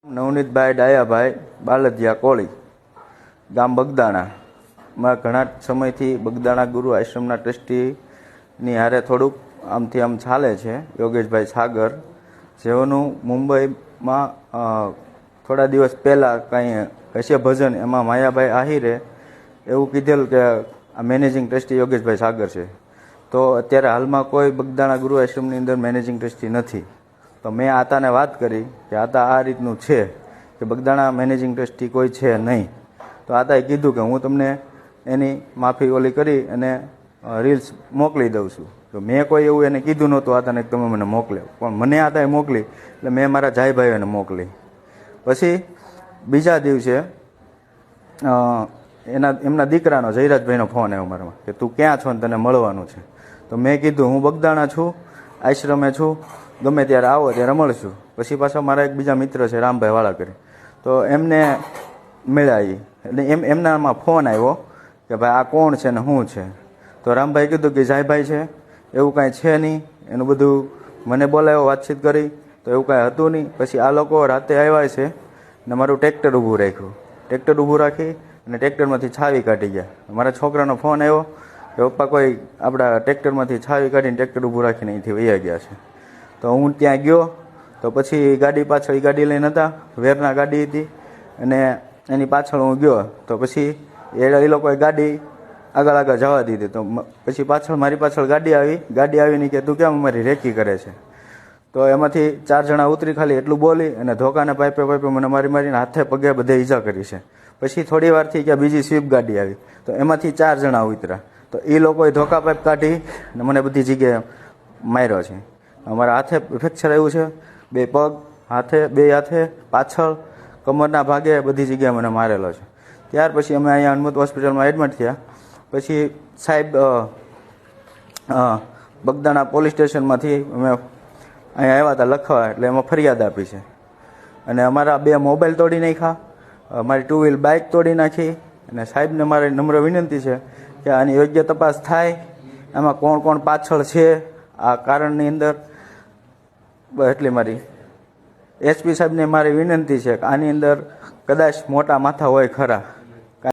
નવનીતભાઈ ડાયાભાઈ બાલદિયા કોળી, ગામ બગદાણા. માં ઘણા સમયથી બગદાણા ગુરુ આશ્રમના ટ્રસ્ટીની હારે થોડુંક આમથી આમ ચાલે છે. યોગેશભાઈ સાગર, જેઓનું મુંબઈમાં થોડા દિવસ પહેલાં કાંઈ હશે ભજન, એમાં માયાભાઈ આહિરે એવું કીધેલું કે આ મેનેજિંગ ટ્રસ્ટી યોગેશભાઈ સાગર છે. તો અત્યારે હાલમાં કોઈ બગદાણા ગુરુ આશ્રમની અંદર મેનેજિંગ ટ્રસ્ટી નથી. તો મેં આતાને વાત કરી કે આતા આ રીતનું છે કે બગદાણા મેનેજિંગ ટ્રસ્ટી કોઈ છે નહીં. તો આતાએ કીધું કે હું તમને એની માફી ઓલી કરી અને રીલ્સ મોકલી દઉં છું. તો મેં કોઈ એવું એને કીધું નહોતું આતાને તમે મને મોકલે, પણ મને આતાએ મોકલી એટલે મેં મારા જાયભાઈઓને મોકલી. પછી બીજા દિવસે એમના દીકરાનો જયરાજભાઈનો ફોન આવ્યો મારામાં કે તું ક્યાં છો ને તને મળવાનું છે. તો મેં કીધું હું બગદાણા છું, આશ્રમે છું, ગમે ત્યારે આવો ત્યારે મળશું. પછી પાછા મારા એક બીજા મિત્ર છે રામભાઈ વાળાકરી, તો એમને મળ્યા. એટલે એમનામાં ફોન આવ્યો કે ભાઈ આ કોણ છે ને શું છે. તો રામભાઈ કીધું કે જાયભાઈ છે, એવું કાંઈ છે નહીં. એનું બધું મને બોલાવ્યો, વાતચીત કરી, તો એવું કાંઈ હતું નહીં. પછી આ લોકો રાતે આવ્યા છે ને મારું ટ્રેક્ટર ઊભું રાખ્યું. ટ્રેક્ટર ઊભું રાખી અને ટ્રેક્ટરમાંથી છાવી કાઢી ગયા. મારા છોકરાનો ફોન આવ્યો કે પપ્પા કોઈ આપણા ટ્રેક્ટરમાંથી છાવી કાઢીને ટ્રેક્ટર ઊભું રાખીને અહીંથી વયા ગયા છે. તો હું ત્યાં ગયો, તો પછી ગાડી પાછળ એ ગાડી લઈને હતા, વેરના ગાડી હતી, અને એની પાછળ હું ગયો. તો પછી એ લોકોએ ગાડી આગળ જવા દીધી. તો પછી પાછળ મારી પાછળ ગાડી આવીને કે તું કેમ અમારી રેકી કરે છે. તો એમાંથી 4 જણા ઉતરી ખાલી એટલું બોલી અને ધોકાને પાઇપે મને મારીને હાથે પગે બધે ઈજા કરી છે. પછી થોડી વારથી કે બીજી સ્વીપ ગાડી આવી, તો એમાંથી 4 જણા ઉતર્યા. તો એ લોકોએ ધોકા પાઇપ કાઢી અને મને બધી જગ્યાએ માર્યો છે. અમારા હાથે ફ્રેક્ચર આવ્યું છે, 2 પગ, બે હાથે, પાછળ, કમરના ભાગે બધી જગ્યાએ મને મારેલો છે. ત્યાર પછી અમે અહીંયા હનુમત હોસ્પિટલમાં એડમિટ થયા. પછી સાહેબ બગદાણા પોલીસ સ્ટેશનમાંથી અમે અહીંયા આવ્યા હતા લખવા, એટલે એમાં ફરિયાદ આપી છે. અને અમારા 2 મોબાઈલ તોડી નાખ્યા, મારી 2 વ્હીલ બાઇક તોડી નાખી. અને સાહેબને મારી નમ્ર વિનંતી છે કે આની યોગ્ય તપાસ થાય, આમાં કોણ કોણ પાછળ છે આ કારણની અંદર. એટલી મારી એસપી સાહેબને મારી વિનંતી છે કે આની અંદર કદાચ મોટા માથા હોય ખરા.